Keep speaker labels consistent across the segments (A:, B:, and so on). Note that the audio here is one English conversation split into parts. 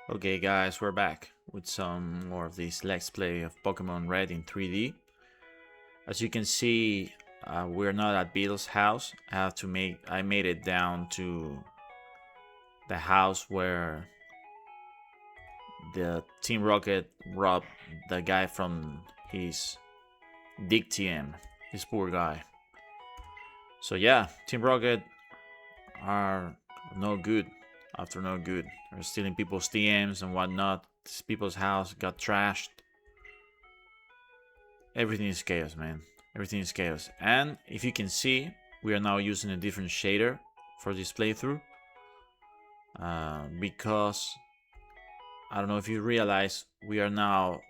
A: Okay guys, we're back with some more of this Let's Play of Pokemon Red in 3D. As you can see, we're not at Beetle's house. I made it down to the house where the Team Rocket robbed the guy from his Dig TM, this poor guy. So yeah, Team Rocket are no good after no good. They're stealing people's TMs and whatnot. This people's house got trashed. Everything is chaos, man. Everything is chaos. And if you can see, we are now using a different shader for this playthrough. Because, I don't know if you realize, we are now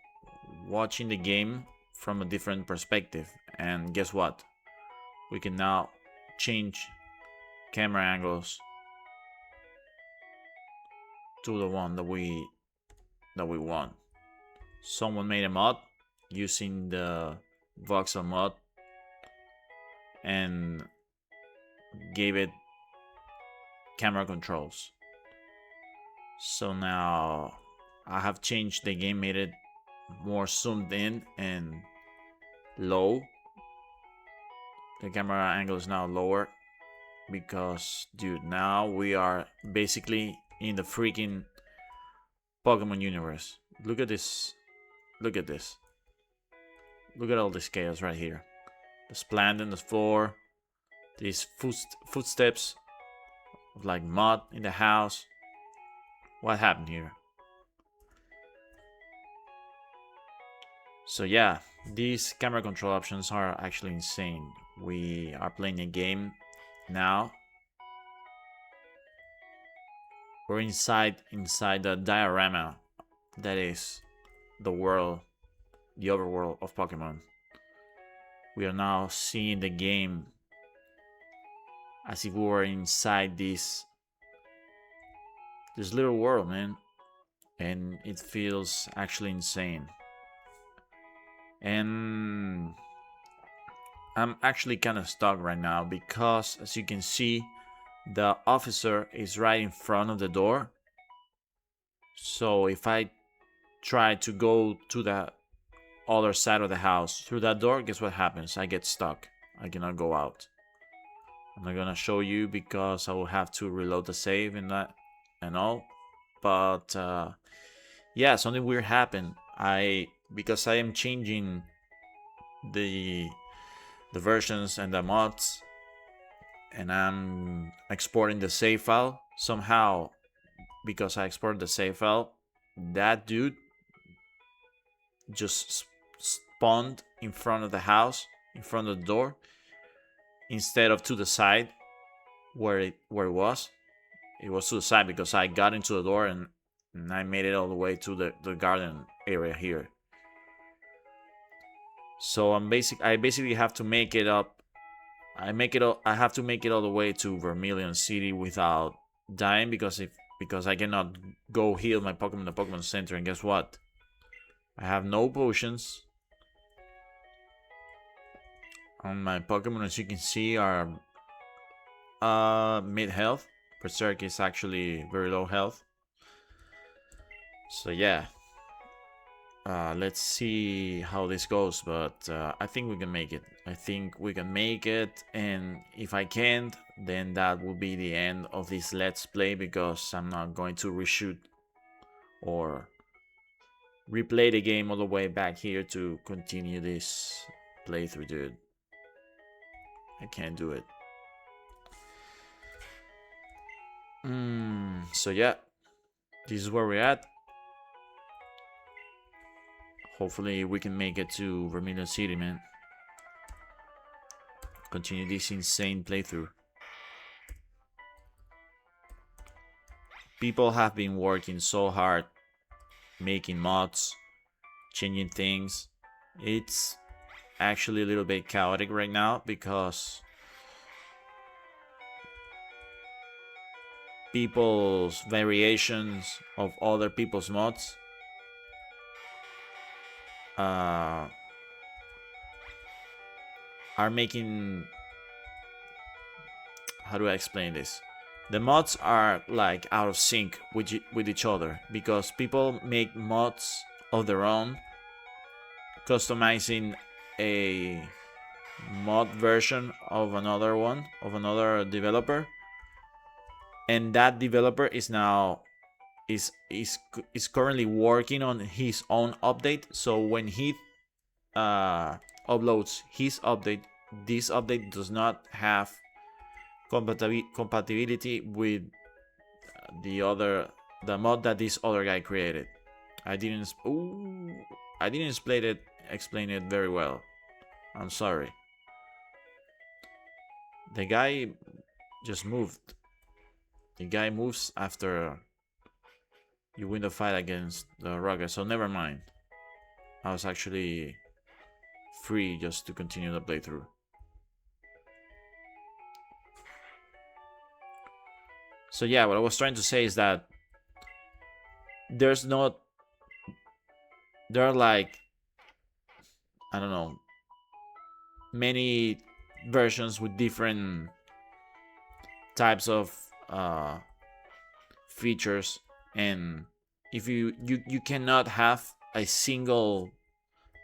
A: watching the game from a different perspective. And guess what? We can now change camera angles to the one that we want. Someone made a mod using the voxel mod and gave it camera controls. So now I have changed the game, made it more zoomed in and low. The camera angle is now lower because, dude, now we are basically in the freaking Pokemon universe. Look at this. Look at this. Look at all this chaos right here. There's plant on the floor. These footsteps of like mud in the house. What happened here? So yeah, these camera control options are actually insane. We are playing a game now. We're inside the diorama that is the world, the overworld of Pokemon. We are now seeing the game as if we were inside this little world, man. And it feels actually insane. And I'm actually kind of stuck right now because, as you can see, the officer is right in front of the door. So if I try to go to the other side of the house through that door, guess what happens? I get stuck. I cannot go out. I'm not gonna show you because I will have to reload the save and that and all. But yeah, something weird happened. Because I am changing the versions and the mods, and I'm exporting the save file somehow. Because I exported the save file, that dude just spawned in front of the house, in front of the door, instead of to the side where it was. It was to the side because I got into the door and I made it all the way to the garden area here. So I basically have to make it up. I have to make it all the way to Vermilion City without dying because I cannot go heal my Pokemon in the Pokemon Center. And guess what? I have no potions. And my Pokemon, as you can see, are mid health. Berserk is actually very low health. So yeah. Let's see how this goes, but I think we can make it. And if I can't, then that will be the end of this Let's Play because I'm not going to reshoot or replay the game all the way back here to continue this playthrough, dude. I can't do it. So yeah, this is where we're at. Hopefully we can make it to Vermilion City, man. Continue this insane playthrough. People have been working so hard, making mods, changing things. It's actually a little bit chaotic right now because people's variations of other people's mods are making, how do I explain this? The mods are like out of sync with each other because people make mods of their own, customizing a mod version of another developer, and that developer is now is currently working on his own update. So when he uploads his update, this update does not have compatibility with the mod that this other guy created. I didn't explain it very well. I'm sorry. The guy just moved. The guy moves after you win the fight against the rocket, so never mind. I was actually free just to continue the playthrough. So yeah, what I was trying to say is that there are like, I don't know, many versions with different types of features, and if you cannot have a single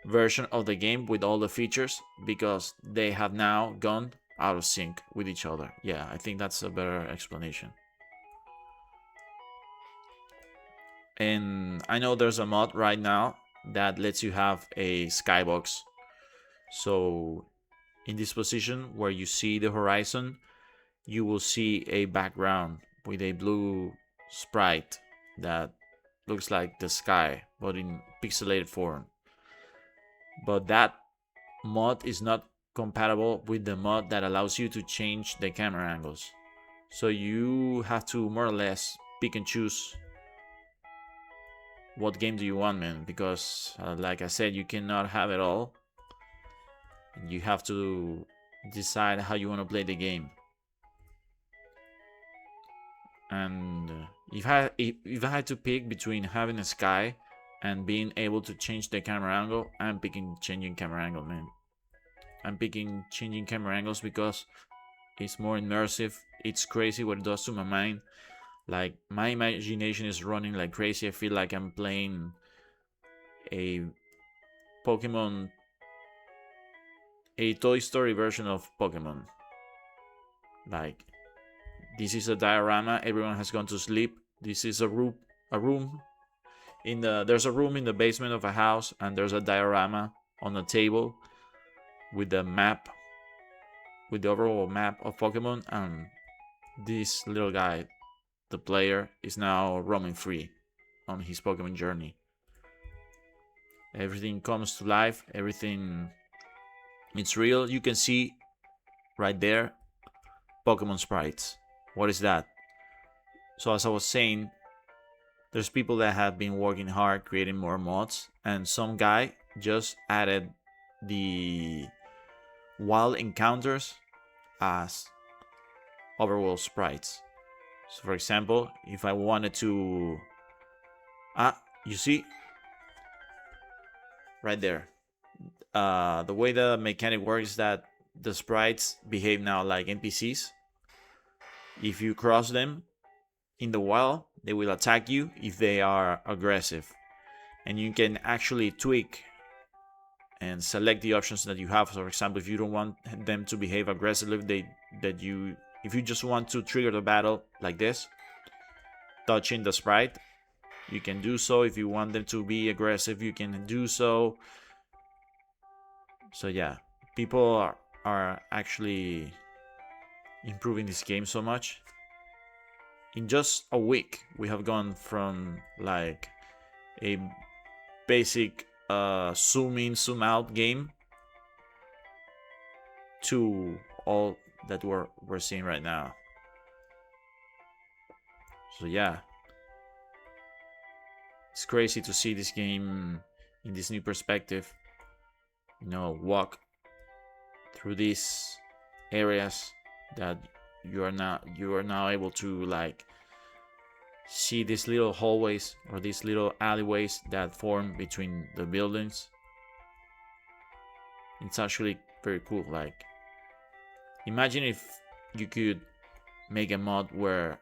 A: version of the game with all the features because they have now gone out of sync with each other. Yeah, I think that's a better explanation. And I know there's a mod right now that lets you have a skybox. So in this position where you see the horizon, you will see a background with a blue sprite that looks like the sky, but in pixelated form. But that mod is not compatible with the mod that allows you to change the camera angles. So you have to more or less pick and choose what game do you want, man, because like I said, you cannot have it all. You have to decide how you want to play the game. And if I had to pick between having a sky and being able to change the camera angle, I'm picking changing camera angle, man. I'm picking changing camera angles because it's more immersive. It's crazy what it does to my mind. Like, my imagination is running like crazy. I feel like I'm playing a Pokemon, a Toy Story version of Pokemon. Like, this is a diorama. Everyone has gone to sleep. This is a room. There's a room in the basement of a house, and there's a diorama on a table with the map, with the overall map of Pokemon, and this little guy, the player, is now roaming free on his Pokemon journey. Everything comes to life. Everything, it's real. You can see right there Pokemon sprites. What is that? So as I was saying, there's people that have been working hard creating more mods, and some guy just added the Wild Encounters as Overworld sprites. So for example, if I wanted to, you see right there, the way the mechanic works is that the sprites behave now like NPCs. If you cross them in the wild, they will attack you if they are aggressive, and you can actually tweak and select the options that you have. So for example, if you don't want them to behave aggressively, if you just want to trigger the battle like this, touching the sprite, you can do so. If you want them to be aggressive, you can do so. So yeah, people are actually improving this game so much. In just a week, we have gone from like a basic zoom in, zoom out game to all that we're seeing right now. So yeah, it's crazy to see this game in this new perspective. You know, walk through these areas that you are now able to like see these little hallways or these little alleyways that form between the buildings. It's actually very cool. Like, imagine if you could make a mod where,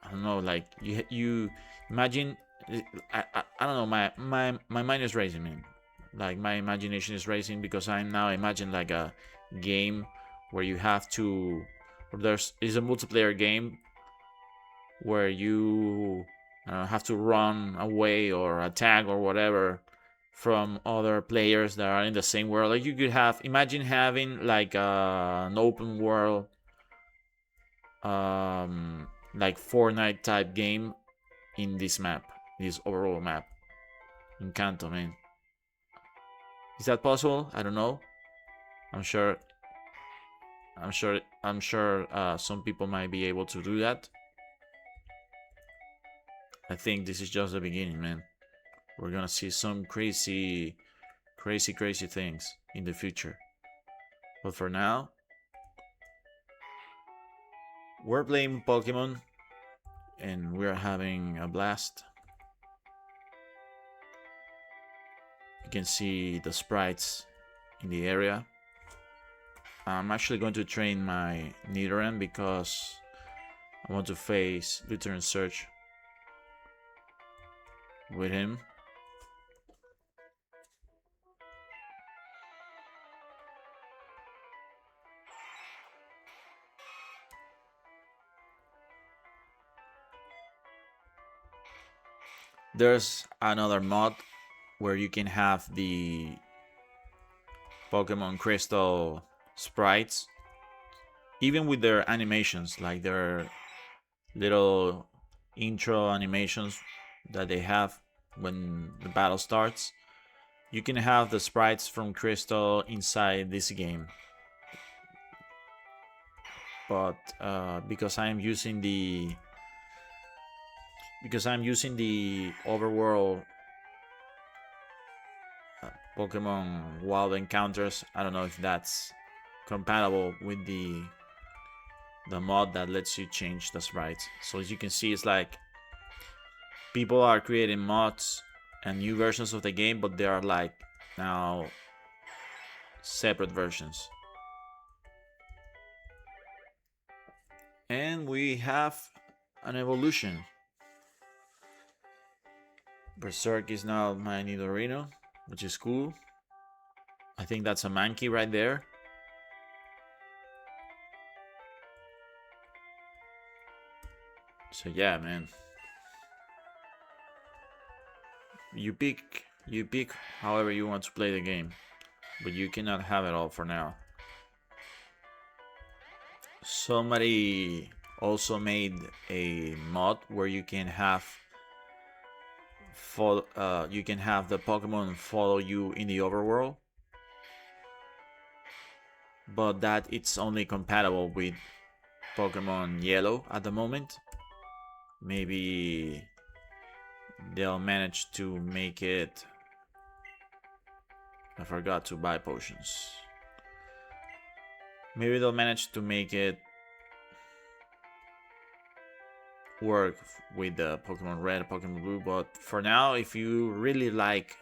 A: I don't know, like you imagine. I don't know. My mind is racing, man. Like my imagination is racing because I'm now imagine like a game where you have to. Or there's is a multiplayer game where you have to run away or attack or whatever from other players that are in the same world. Like you could have, imagine having like an open world, like Fortnite type game in this map, this overall map in Kanto, man. Is that possible? I don't know. I'm sure. Some people might be able to do that. I think this is just the beginning, man. We're gonna see some crazy things in the future. But for now, we're playing Pokemon and we're having a blast. You can see the sprites in the area. I'm actually going to train my Nidoran because I want to face Lutheran Search with him. There's another mod where you can have the Pokemon Crystal sprites, even with their animations, like their little intro animations that they have when the battle starts. You can have the sprites from Crystal inside this game. But because I'm using the Overworld Pokemon Wild Encounters, I don't know if that's compatible with the mod that lets you change the sprites. So as you can see, it's like people are creating mods and new versions of the game, but they are like now separate versions. And we have an evolution. Berserk is now my Nidorino, which is cool. I think that's a Mankey right there. So yeah, man. You pick however you want to play the game, but you cannot have it all for now. Somebody also made a mod where you can have the Pokemon follow you in the overworld, but that it's only compatible with Pokemon Yellow at the moment. Maybe they'll manage to make it. I forgot to buy potions. Maybe they'll manage to make it work with the Pokemon Red, Pokemon Blue, but for now, if you really like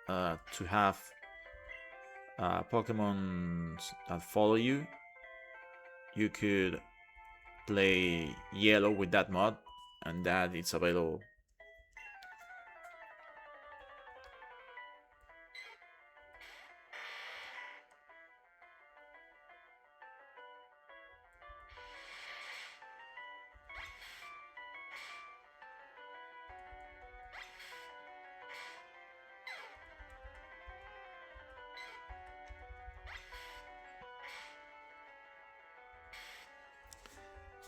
A: to have Pokemon that follow you, you could play Yellow with that mod, and that it's available.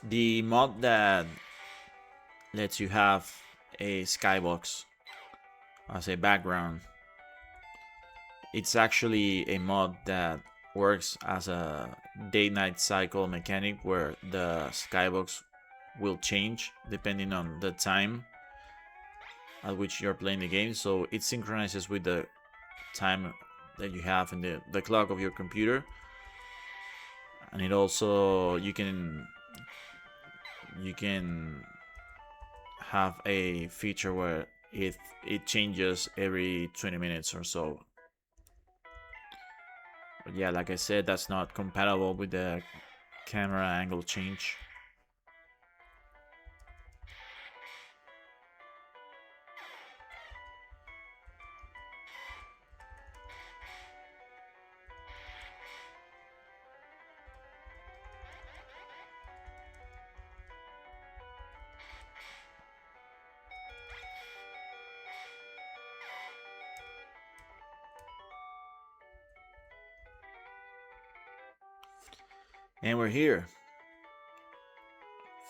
A: The mod that lets you have a skybox as a background, it's actually a mod that works as a day-night cycle mechanic where the skybox will change depending on the time at which you're playing the game. So it synchronizes with the time that you have in the clock of your computer, and it also you can have a feature where it changes every 20 minutes or so. But yeah, like I said, that's not compatible with the camera angle change. And we're here.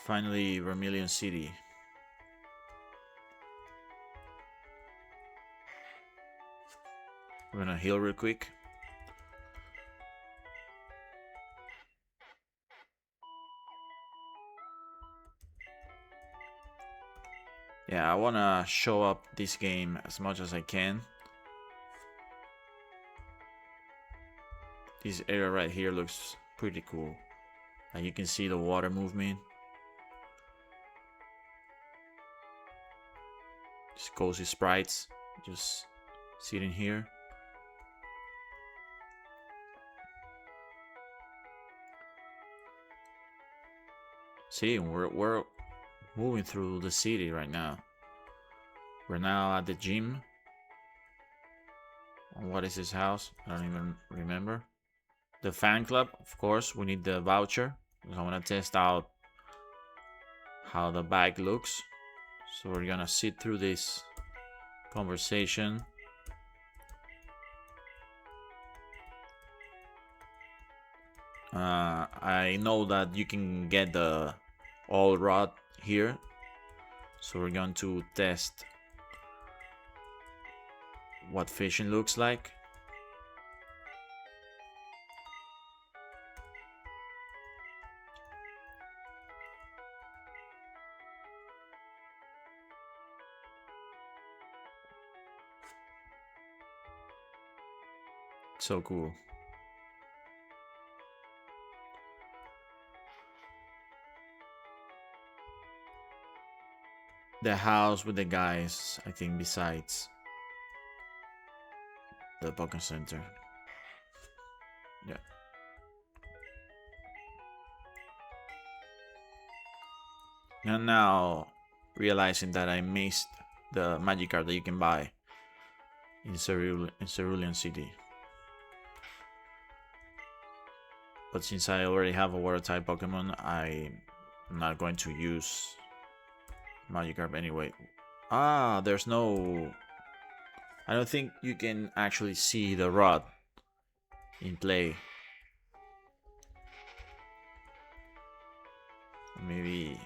A: Finally, Vermilion City. We're gonna heal real quick. Yeah, I wanna show up this game as much as I can. This area right here looks pretty cool. And you can see the water movement. Just cozy sprites just sitting here. See, we're moving through the city right now. We're now at the gym. What is this house? I don't even remember. The fan club, of course, we need the voucher. I want to test out how the bag looks. So we're gonna sit through this conversation. I know that you can get the all rod here. So we're going to test what fishing looks like. So cool. The house with the guys, I think, besides the Pokémon Center. Yeah. And now realizing that I missed the Magikarp that you can buy in Cerulean City. But since I already have a water type Pokemon, I'm not going to use Magikarp anyway. Ah, there's no... I don't think you can actually see the rod in play. Maybe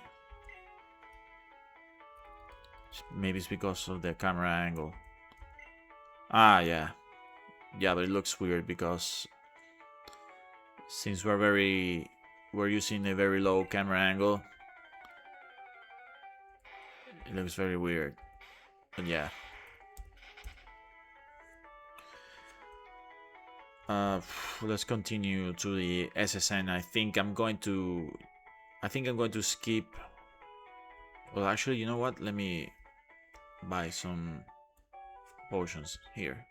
A: it's because of the camera angle. Ah, yeah. Yeah, but it looks weird because since we're using a very low camera angle, it looks very weird. But yeah. Let's continue to the SSN. I think I'm going to skip. Well, actually, you know what? Let me buy some potions here.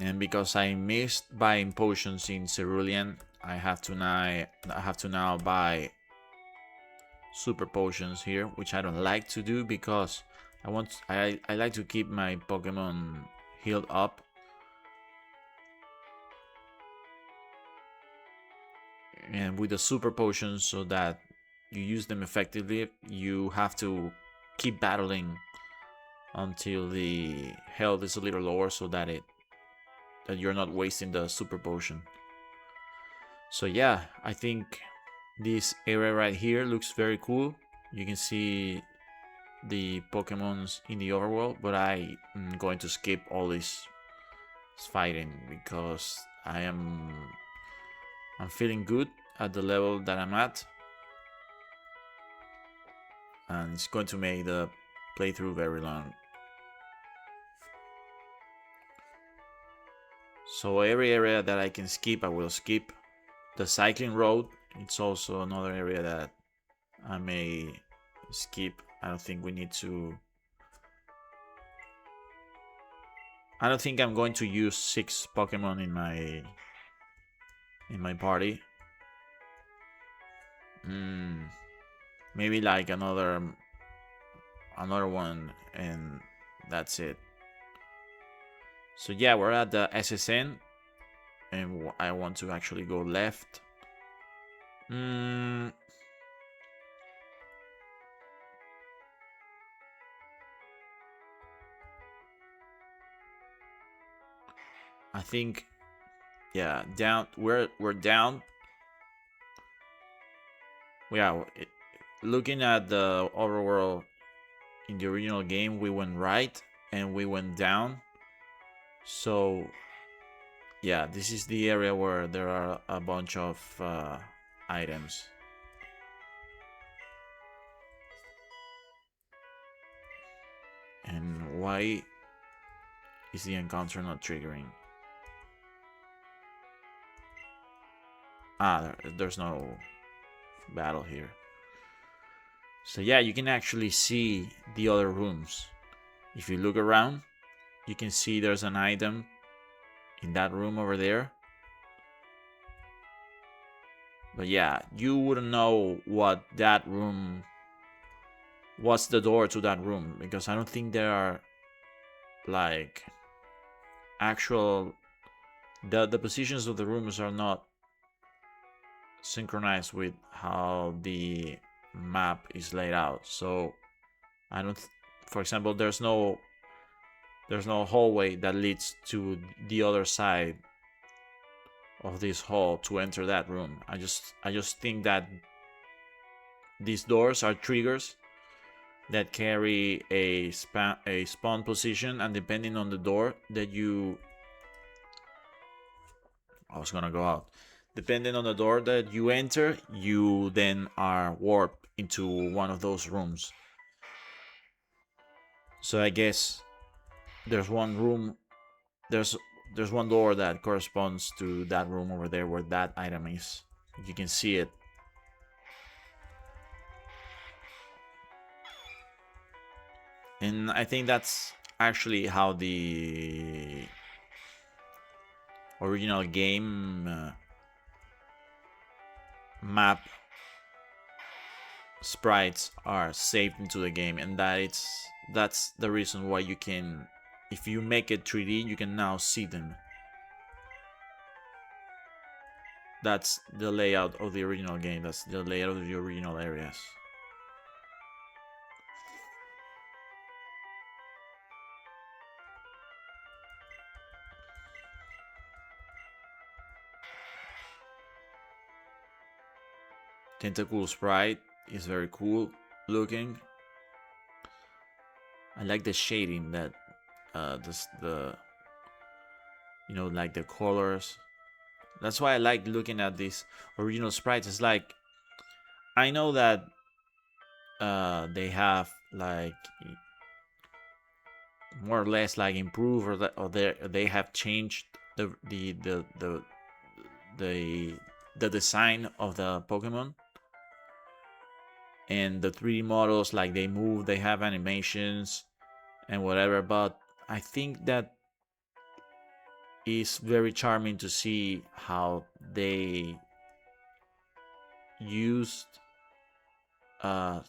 A: And because I missed buying potions in Cerulean, I have to now buy super potions here, which I don't like to do because I like to keep my Pokemon healed up. And with the super potions, so that you use them effectively, you have to keep battling until the health is a little lower, so that you're not wasting the super potion. So yeah, I think this area right here looks very cool. You can see the Pokemons in the overworld, but I'm going to skip all this fighting because I'm feeling good at the level that I'm at, and it's going to make the playthrough very long. So every area that I can skip, I will skip. The cycling road, it's also another area that I may skip. I don't think we need to I don't think I'm going to use 6 Pokemon in my party. Maybe like another one, and that's it. So yeah, we're at the SSN, and I want to actually go left. I think, yeah, down. We're down. Yeah, looking at the overworld in the original game, we went right and we went down. So yeah, this is the area where there are a bunch of items. And why is the encounter not triggering? There's no battle here. So yeah, you can actually see the other rooms. If you look around, you can see there's an item in that room over there. But yeah, you wouldn't know what that room, what's the door to that room, because I don't think there are like actual, the positions of the rooms are not synchronized with how the map is laid out. So I don't for example, there's no hallway that leads to the other side of this hall to enter that room. I just think that these doors are triggers that carry a spawn position, and depending on the door that you, I was gonna go out. Depending on the door that you enter, you then are warped into one of those rooms. So I guess there's one room, there's one door that corresponds to that room over there where that item is. You can see it. And I think that's actually how the original game map sprites are saved into the game, and that's the reason why you can, if you make it 3D, you can now see them. That's the layout of the original game. That's the layout of the original areas. Tentacle sprite is very cool looking. I like the shading that the like the colors. That's why I like looking at these original sprites. It's like, I know that they have like more or less like improved, or they have changed the design of the Pokemon, and the 3D models, like they move, they have animations and whatever. But I think that is very charming to see how they used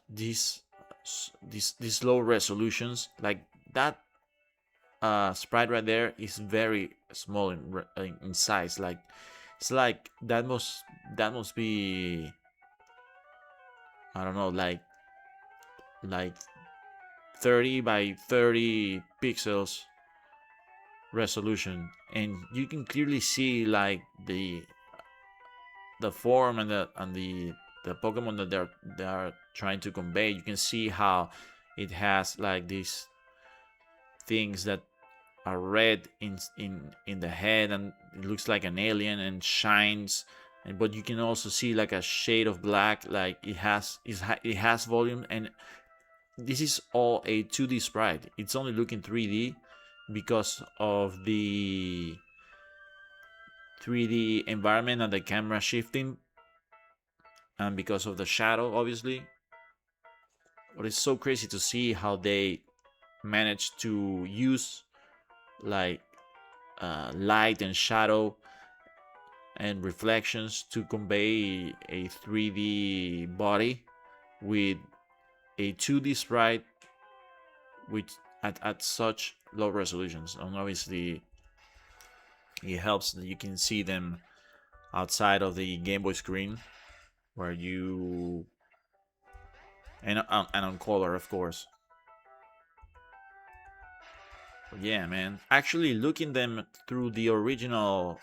A: these low resolutions. Like that sprite right there is very small in size. Like it's like that must be, I don't know, like 30 by 30 pixels resolution, and you can clearly see like the form and the Pokemon that they are trying to convey. You can see how it has like these things that are red in the head, and it looks like an alien and shines. But you can also see like a shade of black, like it has volume. And this is all a 2D sprite. It's only looking 3D because of the 3D environment and the camera shifting, and because of the shadow, obviously. But it's so crazy to see how they managed to use like light and shadow and reflections to convey a 3D body with a 2D sprite, which at such low resolutions. And obviously, it helps that you can see them outside of the Game Boy screen, where you and on color, of course. But yeah, man. Actually, looking them through the original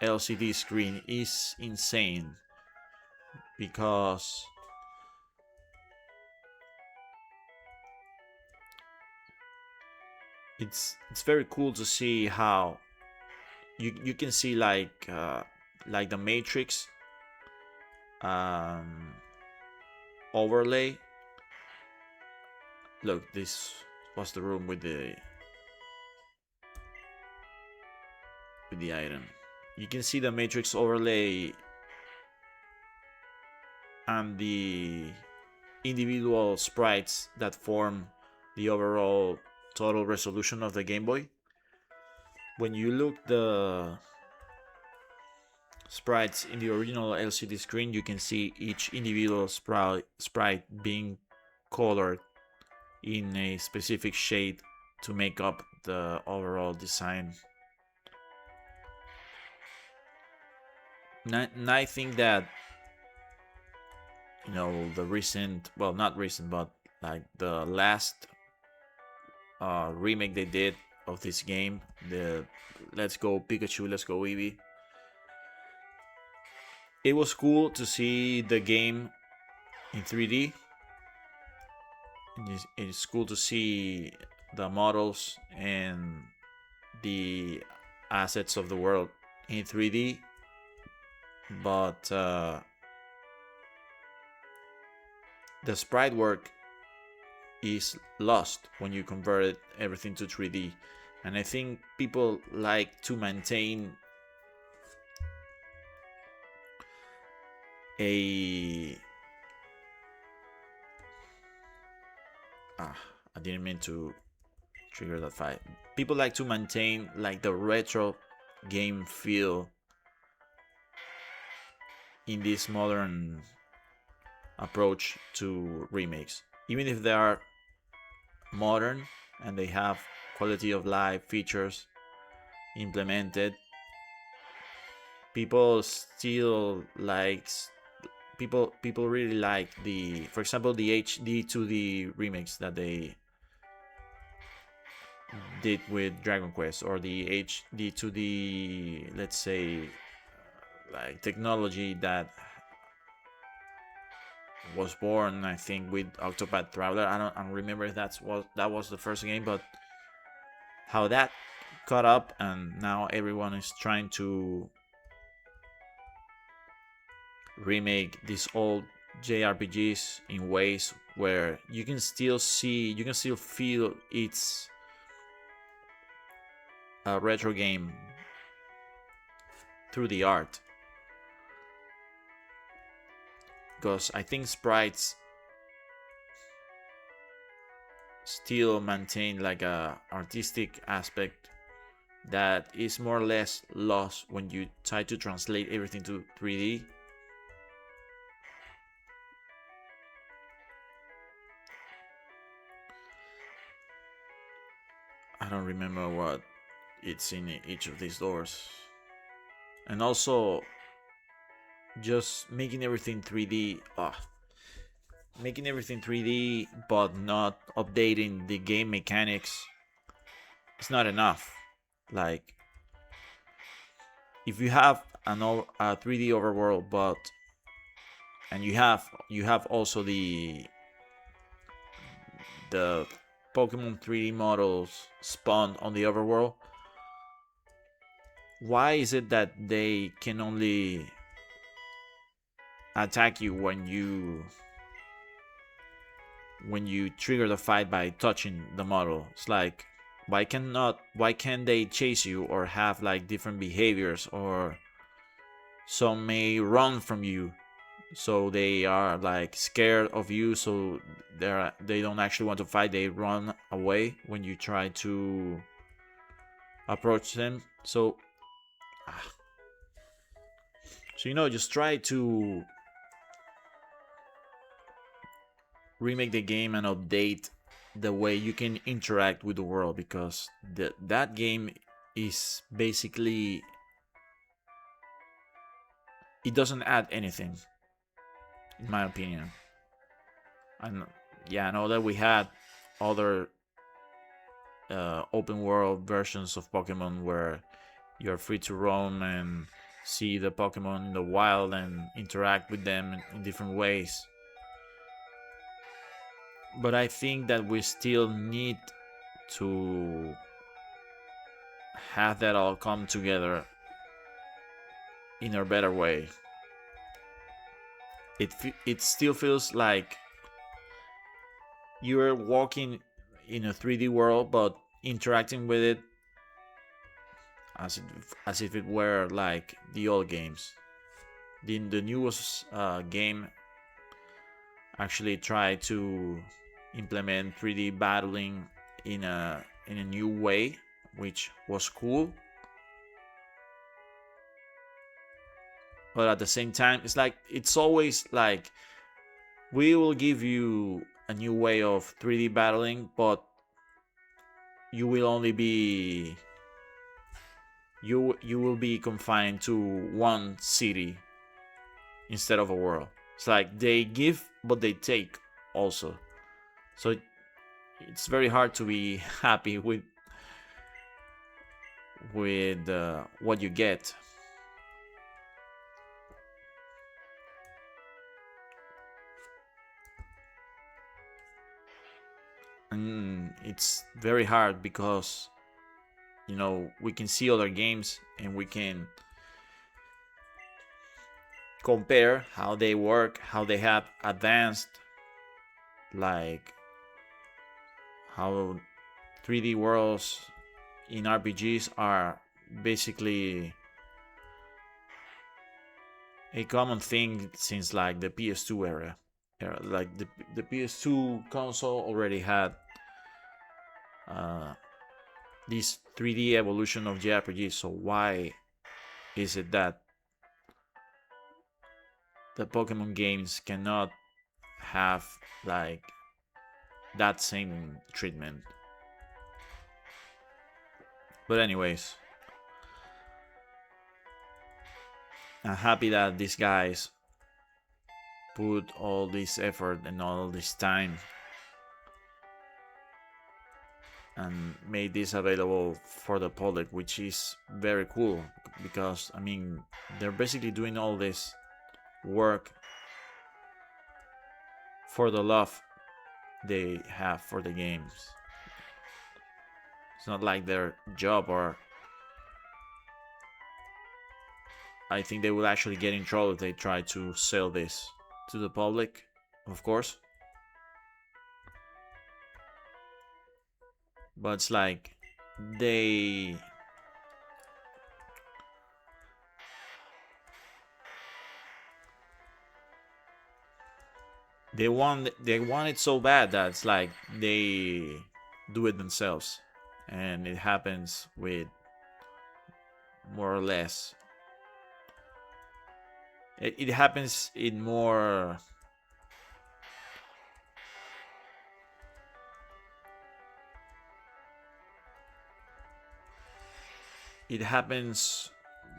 A: LCD screen is insane because it's very cool to see how you can see like the Matrix overlay. Look, this was the room with the item. You can see the Matrix overlay and the individual sprites that form the overall total resolution of the Game Boy. When you look the sprites in the original LCD screen, you can see each individual sprite being colored in a specific shade to make up the overall design. And I think that, you know, the recent, well, not recent, but like the last remake they did of this game, the Let's Go Pikachu, Let's Go Eevee, it was cool to see the game in 3D. It's cool to see the models and the assets of the world in 3D, but the sprite work is lost when you convert everything to 3D. And I think people like to maintain I didn't mean to trigger that fight. People like to maintain like the retro game feel in this modern approach to remakes. Even if they are modern and they have quality of life features implemented, people still likes people really like the, for example, the HD 2D remakes that they did with Dragon Quest, or the HD 2D, let's say, like technology that was born, I think, with Octopath Traveler. I don't remember if that was the first game, but how that caught up, and now everyone is trying to remake these old JRPGs in ways where you can still feel it's a retro game through the art. Because I think sprites still maintain like a artistic aspect that is more or less lost when you try to translate everything to 3D. I don't remember what it's in each of these doors. And also, just making everything 3D, making everything 3D but not updating the game mechanics, it's not enough. Like, if you have a 3D overworld, but and you have also the Pokemon 3D models spawned on the overworld, why is it that they can only attack you when you trigger the fight by touching the model? It's like, why can't they chase you or have like different behaviors? Or some may run from you, so they are like scared of you, so they don't actually want to fight, they run away when you try to approach them. So just try to remake the game and update the way you can interact with the world, because that game is basically, it doesn't add anything, in my opinion. And yeah, I know that we had other open world versions of Pokemon where you're free to roam and see the Pokemon in the wild and interact with them in different ways. But I think that we still need to have that all come together in a better way. It still feels like you're walking in a 3D world, but interacting with it as if it were like the old games. The newest game actually tried to implement 3D battling in a new way, which was cool. But at the same time, it's always like, we will give you a new way of 3D battling, but you will only be you will be confined to one city instead of a world. It's like they give but they take also. So it's very hard to be happy with what you get. And it's very hard because we can see other games and we can compare how they work, how they have advanced, like how 3D worlds in RPGs are basically a common thing since like the PS2 era. Like the PS2 console already had this 3D evolution of JRPGs. So why is it that the Pokemon games cannot have like that same treatment? But anyways, I'm happy that these guys put all this effort and all this time and made this available for the public, which is very cool, because I mean, they're basically doing all this work for the love they have for the games. It's not like their job, or I think they will actually get in trouble if they try to sell this to the public, of course. But it's like they want it so bad that it's like they do it themselves, and it happens with more or less. It happens in more. It happens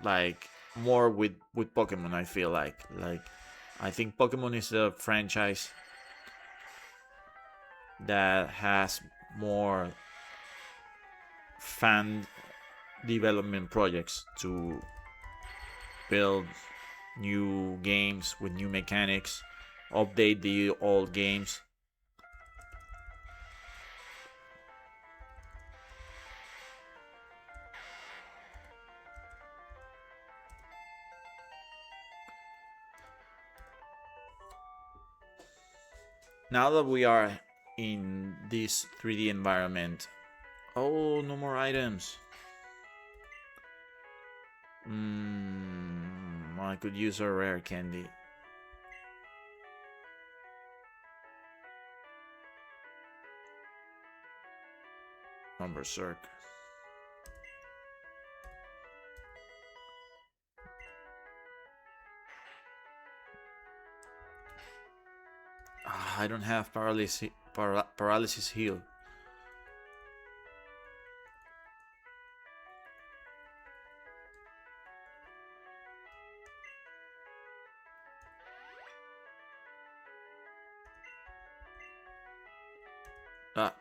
A: like more with Pokemon. I feel like I think Pokemon is a franchise that has more fan development projects to build new games with new mechanics, update the old games. Now that we are in this 3D environment, oh, no more items. I could use a rare candy. Berserk. I don't have paralysis heal. Ah.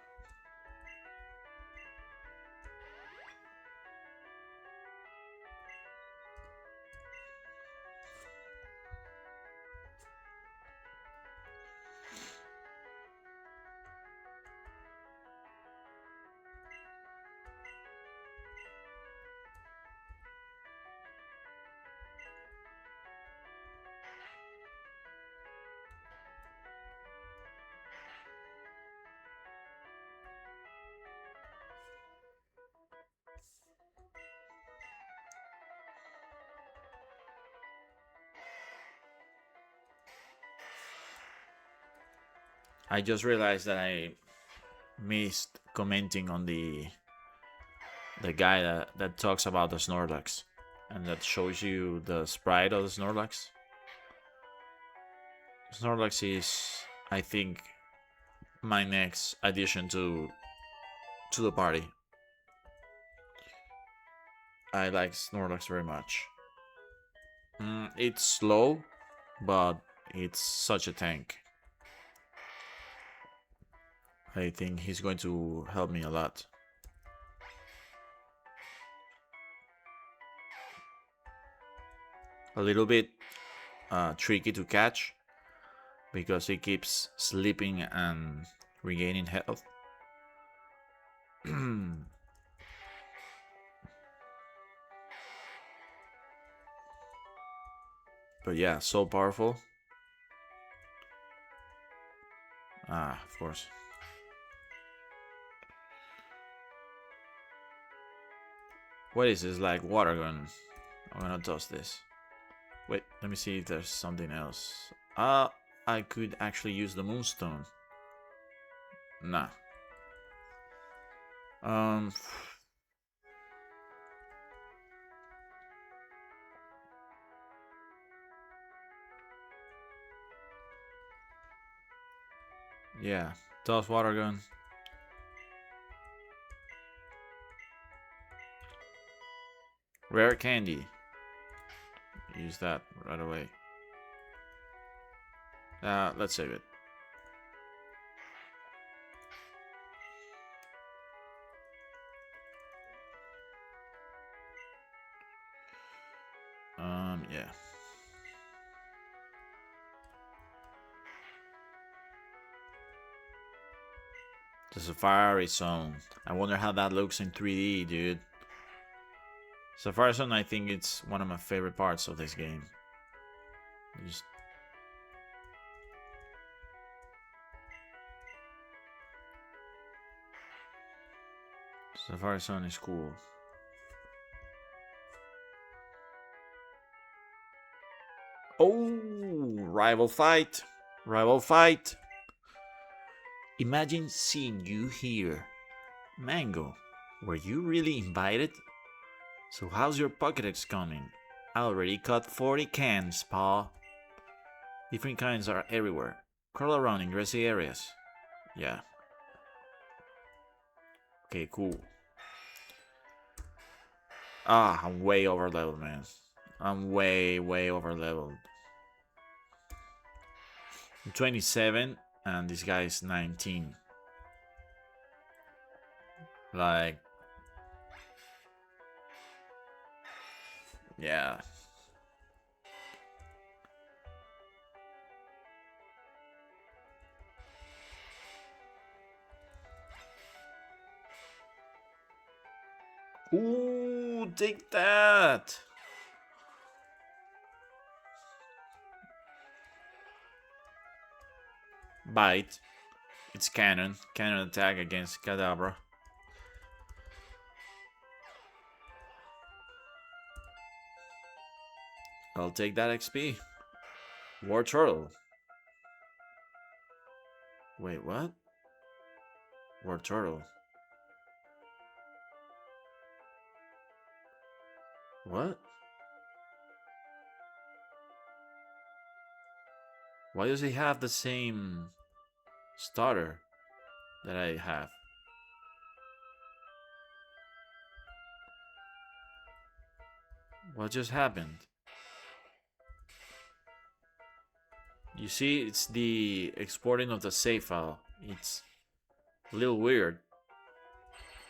A: I just realized that I missed commenting on the guy that talks about the Snorlax and that shows you the sprite of the Snorlax. Snorlax is, I think, my next addition to the party. I like Snorlax very much. It's slow, but it's such a tank. I think he's going to help me a lot. A little bit tricky to catch because he keeps sleeping and regaining health. But yeah, so powerful. Ah, of course. What is this? Like water gun? I'm gonna toss this. Wait, let me see if there's something else. I could actually use the moonstone. Nah. Yeah, toss water gun. Rare candy. Use that right away. Let's save it. Yeah. The Safari Zone. I wonder how that looks in 3D, dude. Safari Zone, I think it's one of my favorite parts of this game. Just Safari Zone is cool. Oh, rival fight. Rival fight. Imagine seeing you here. Mango, were you really invited? So how's your Pokédex coming? I already caught 40 cans, Pa. Different kinds are everywhere. Crawl around in grassy areas. Yeah. Okay, cool. Ah, I'm way over leveled, man. I'm way over leveled. I'm 27 and this guy is 19. Like, yeah. Ooh, take that. Bite. It's cannon. Cannon attack against Kadabra. I'll take that XP. War Turtle. Wait, what? War Turtle. What? Why does he have the same starter that I have. What just happened? You see, it's the exporting of the save file. It's a little weird.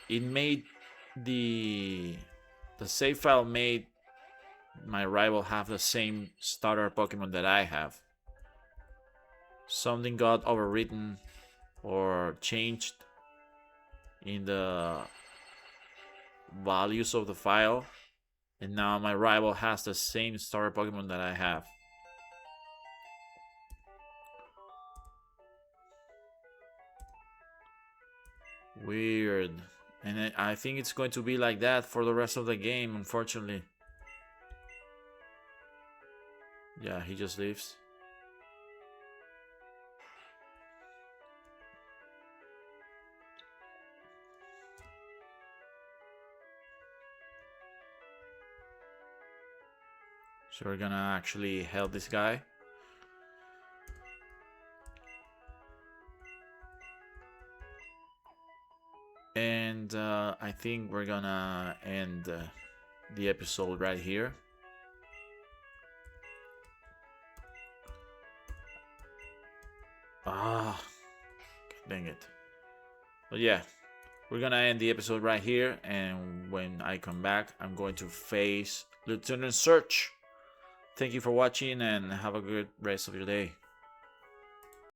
A: It made the save file made my rival have the same starter Pokemon that I have. Something got overwritten or changed in the values of the file, and now my rival has the same starter Pokemon that I have. Weird. And I think it's going to be like that for the rest of the game, unfortunately. Yeah, he just leaves. So we're gonna actually help this guy. And I think we're gonna end the episode right here. Ah, dang it. But yeah, we're gonna end the episode right here, and when I come back, I'm going to face Lieutenant Search. Thank you for watching, and have a good rest of your day.